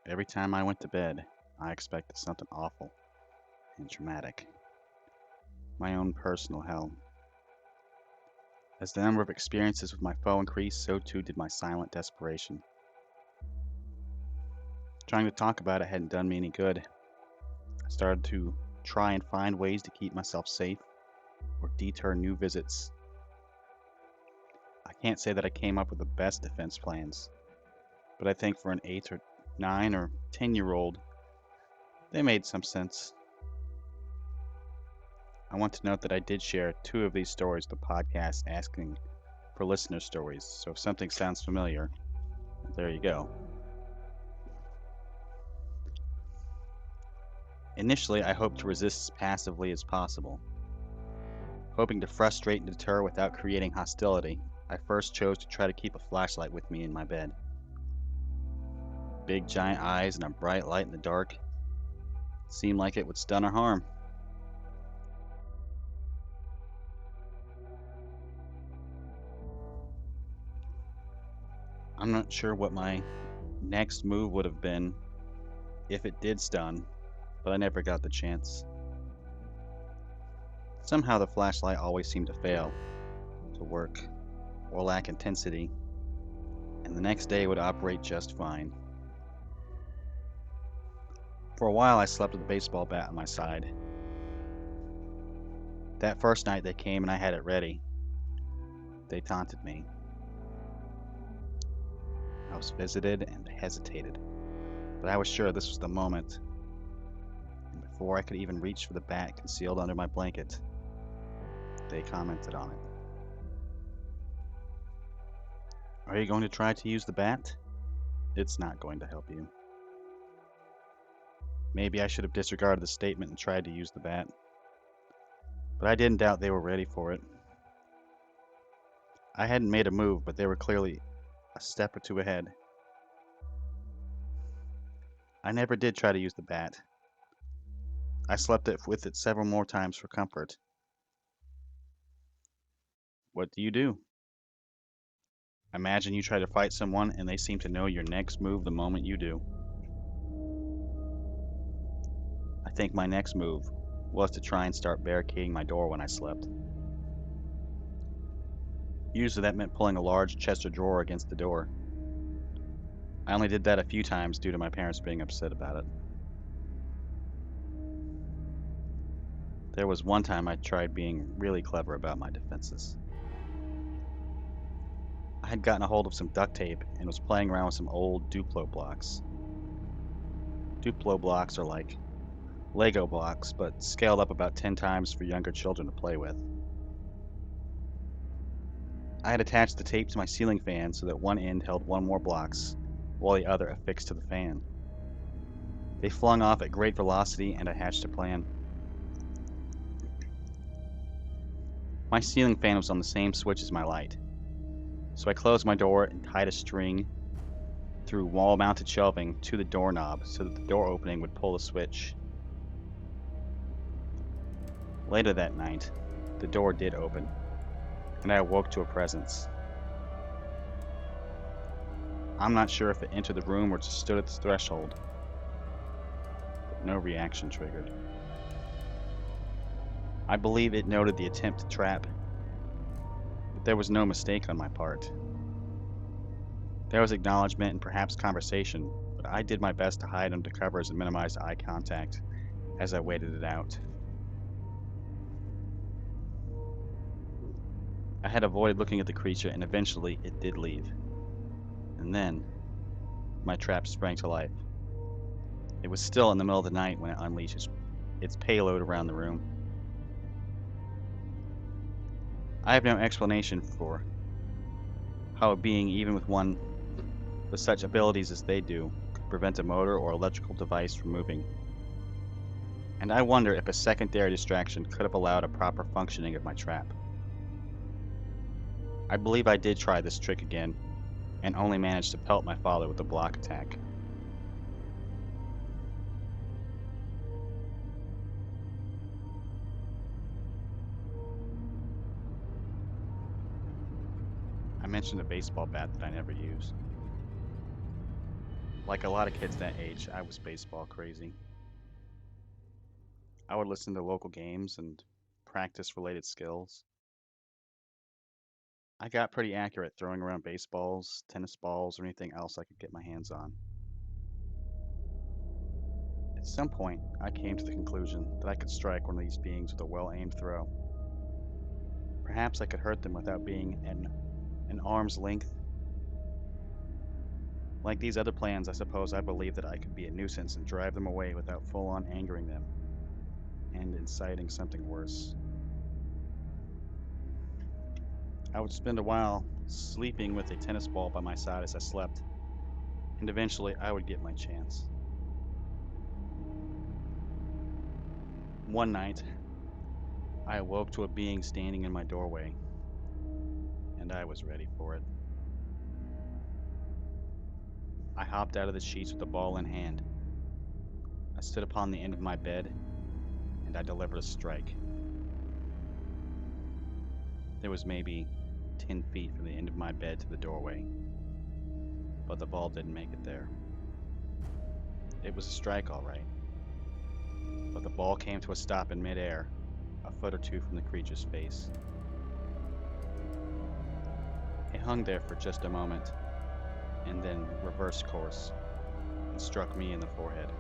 Every time I went to bed, I expected something awful and traumatic. My own personal hell. As the number of experiences with my foe increased, so too did my silent desperation. Trying to talk about it hadn't done me any good. I started to try and find ways to keep myself safe or deter new visits. I can't say that I came up with the best defense plans, but I think for an 8 or 9 or 10-year-old, they made some sense. I want to note that I did share two of these stories with the podcast asking for listener stories, so if something sounds familiar, there you go. Initially, I hoped to resist as passively as possible. Hoping to frustrate and deter without creating hostility, I first chose to try to keep a flashlight with me in my bed. Big giant eyes and a bright light in the dark seemed like it would stun or harm. I'm not sure what my next move would have been if it did stun, but I never got the chance. Somehow the flashlight always seemed to fail to work or lack intensity, and the next day would operate just fine. For a while, I slept with a baseball bat on my side. That first night they came and I had it ready. They taunted me. I was visited and hesitated, but I was sure this was the moment. And before I could even reach for the bat concealed under my blanket, they commented on it. Are you going to try to use the bat? It's not going to help you. Maybe I should have disregarded the statement and tried to use the bat, but I didn't doubt they were ready for it. I hadn't made a move, but they were clearly a step or two ahead. I never did try to use the bat. I slept with it several more times for comfort. What do you do? Imagine you try to fight someone and they seem to know your next move the moment you do. I think my next move was to try and start barricading my door when I slept. Usually that meant pulling a large chest or drawer against the door. I only did that a few times due to my parents being upset about it. There was one time I tried being really clever about my defenses. I had gotten a hold of some duct tape and was playing around with some old Duplo blocks. Duplo blocks are like Lego blocks, but scaled up about 10 times for younger children to play with. I had attached the tape to my ceiling fan so that one end held one more blocks, while the other affixed to the fan. They flung off at great velocity, and I hatched a plan. My ceiling fan was on the same switch as my light, so I closed my door and tied a string through wall-mounted shelving to the doorknob so that the door opening would pull the switch. Later that night, the door did open, and I awoke to a presence. I'm not sure if it entered the room or just stood at the threshold, but no reaction triggered. I believe it noted the attempt to trap, but there was no mistake on my part. There was acknowledgement and perhaps conversation, but I did my best to hide under covers and minimize eye contact as I waited it out. I had avoided looking at the creature, and eventually it did leave. And then, my trap sprang to life. It was still in the middle of the night when it unleashed its payload around the room. I have no explanation for how a being, even with one with such abilities as they do, could prevent a motor or electrical device from moving. And I wonder if a secondary distraction could have allowed a proper functioning of my trap. I believe I did try this trick again, and only managed to pelt my father with a block attack. I mentioned a baseball bat that I never used. Like a lot of kids that age, I was baseball crazy. I would listen to local games and practice related skills. I got pretty accurate throwing around baseballs, tennis balls, or anything else I could get my hands on. At some point, I came to the conclusion that I could strike one of these beings with a well aimed throw. Perhaps I could hurt them without being an arm's length. Like these other plans, I suppose I believed that I could be a nuisance and drive them away without full on angering them and inciting something worse. I would spend a while sleeping with a tennis ball by my side as I slept, and eventually I would get my chance. One night, I awoke to a being standing in my doorway, and I was ready for it. I hopped out of the sheets with the ball in hand. I stood upon the end of my bed, and I delivered a strike. There was maybe 10 feet from the end of my bed to the doorway, but the ball didn't make it there. It was a strike, all right, but the ball came to a stop in midair, a foot or two from the creature's face. It hung there for just a moment, and then reversed course and struck me in the forehead.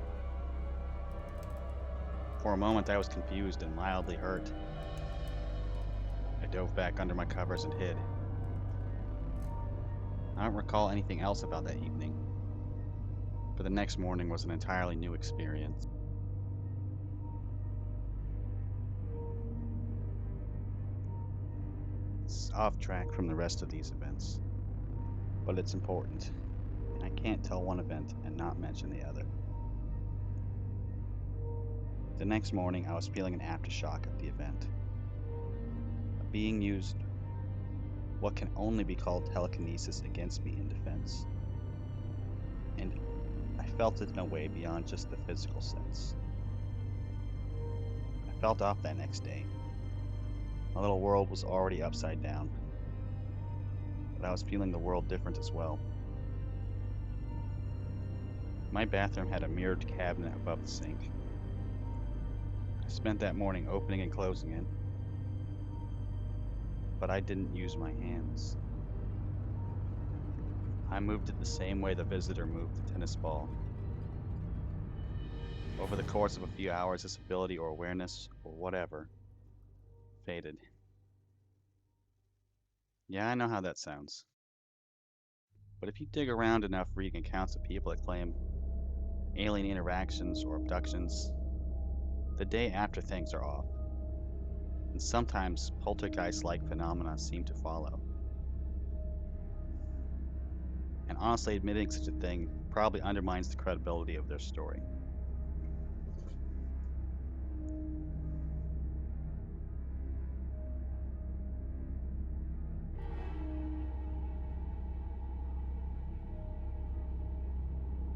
For a moment, I was confused and mildly hurt. I dove back under my covers and hid. I don't recall anything else about that evening, but the next morning was an entirely new experience. It's off track from the rest of these events, but it's important, and I can't tell one event and not mention the other. The next morning, I was feeling an aftershock of the event. A being used what can only be called telekinesis against me in defense, and I felt it in a way beyond just the physical sense. I felt off that next day. My little world was already upside down, but I was feeling the world different as well. My bathroom had a mirrored cabinet above the sink. I spent that morning opening and closing it, but I didn't use my hands. I moved it the same way the visitor moved the tennis ball. Over the course of a few hours, this ability or awareness, or whatever, faded. Yeah, I know how that sounds. But if you dig around enough reading accounts of people that claim alien interactions or abductions, the day after things are off, and sometimes poltergeist like phenomena seem to follow. And honestly, admitting such a thing probably undermines the credibility of their story.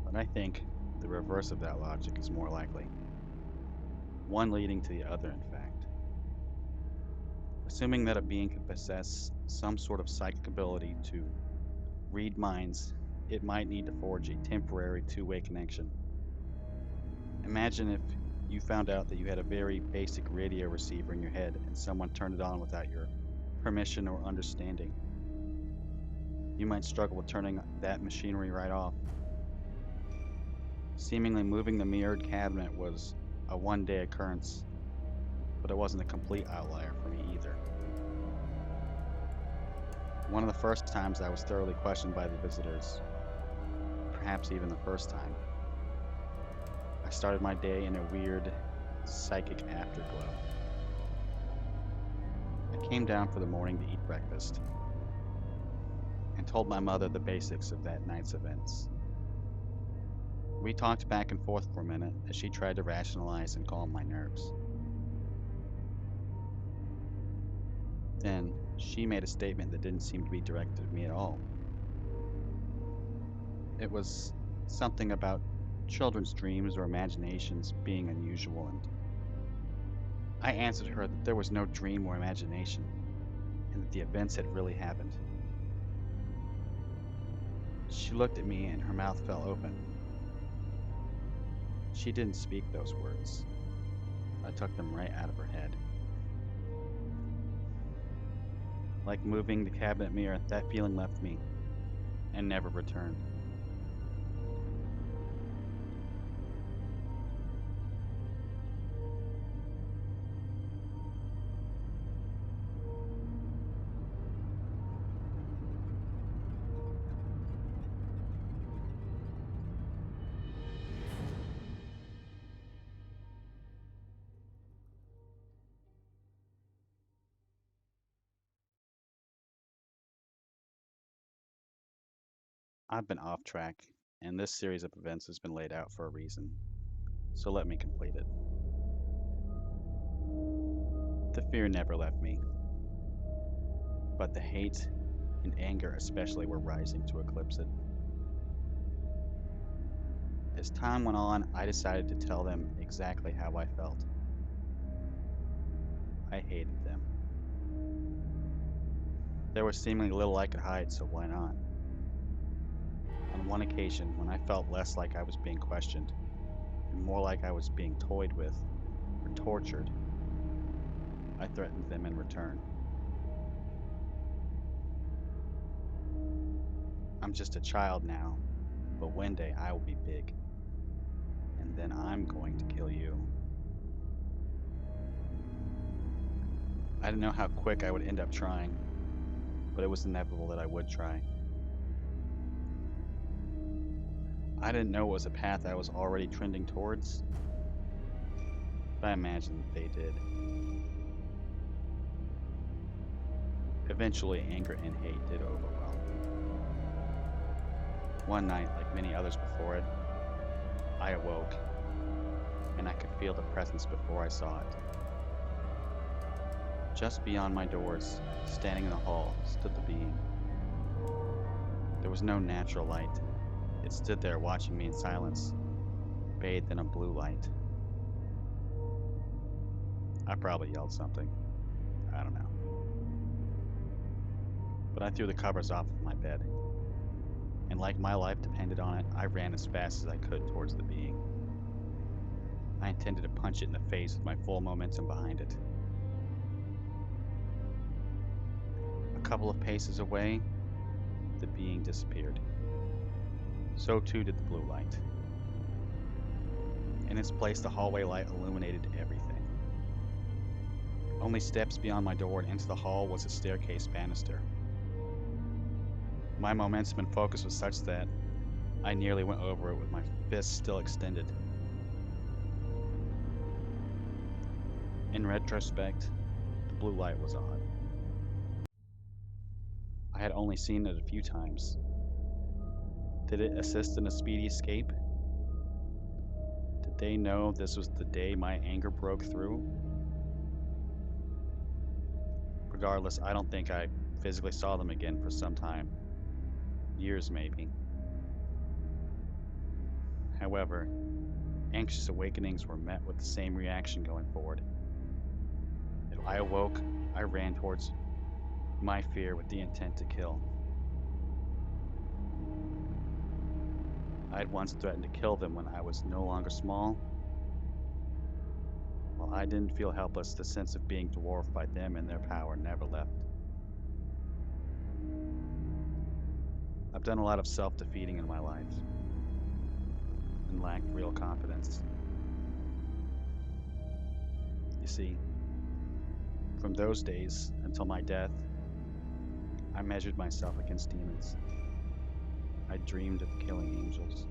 But I think the reverse of that logic is more likely, one leading to the other, in fact. Assuming that a being could possess some sort of psychic ability to read minds, it might need to forge a temporary two-way connection. Imagine if you found out that you had a very basic radio receiver in your head and someone turned it on without your permission or understanding. You might struggle with turning that machinery right off. Seemingly moving the mirrored cabinet was a one-day occurrence, but it wasn't a complete outlier for me either. One of the first times I was thoroughly questioned by the visitors, perhaps even the first time. I started my day in a weird, psychic afterglow. I came down for the morning to eat breakfast and told my mother the basics of that night's events. We talked back and forth for a minute as she tried to rationalize and calm my nerves. Then, she made a statement that didn't seem to be directed at me at all. It was something about children's dreams or imaginations being unusual, and I answered her that there was no dream or imagination, and that the events had really happened. She looked at me and her mouth fell open. She didn't speak those words. I took them right out of her head. Like moving the cabinet mirror, that feeling left me and never returned. I've been off track, and this series of events has been laid out for a reason, so let me complete it. The fear never left me, but the hate and anger especially were rising to eclipse it. As time went on, I decided to tell them exactly how I felt. I hated them. There was seemingly little I could hide, so why not? On one occasion, when I felt less like I was being questioned and more like I was being toyed with or tortured, I threatened them in return. I'm just a child now, but one day I will be big, and then I'm going to kill you. I didn't know how quick I would end up trying, but it was inevitable that I would try. I didn't know it was a path I was already trending towards, but I imagined they did. Eventually, anger and hate did overwhelm. One night, like many others before it, I awoke, and I could feel the presence before I saw it. Just beyond my doors, standing in the hall, stood the being. There was no natural light. It stood there watching me in silence, bathed in a blue light. I probably yelled something. I don't know. But I threw the covers off of my bed, and like my life depended on it, I ran as fast as I could towards the being. I intended to punch it in the face with my full momentum behind it. A couple of paces away, the being disappeared. So too did the blue light. In its place, the hallway light illuminated everything. Only steps beyond my door and into the hall was a staircase banister. My momentum and focus was such that I nearly went over it with my fist still extended. In retrospect, the blue light was odd. I had only seen it a few times. Did it assist in a speedy escape? Did they know this was the day my anger broke through? Regardless, I don't think I physically saw them again for some time. Years, maybe. However, anxious awakenings were met with the same reaction going forward. If I awoke, I ran towards my fear with the intent to kill. I had once threatened to kill them when I was no longer small. While I didn't feel helpless, the sense of being dwarfed by them and their power never left. I've done a lot of self-defeating in my life and lacked real confidence. You see, from those days until my death, I measured myself against demons. I dreamed of killing angels.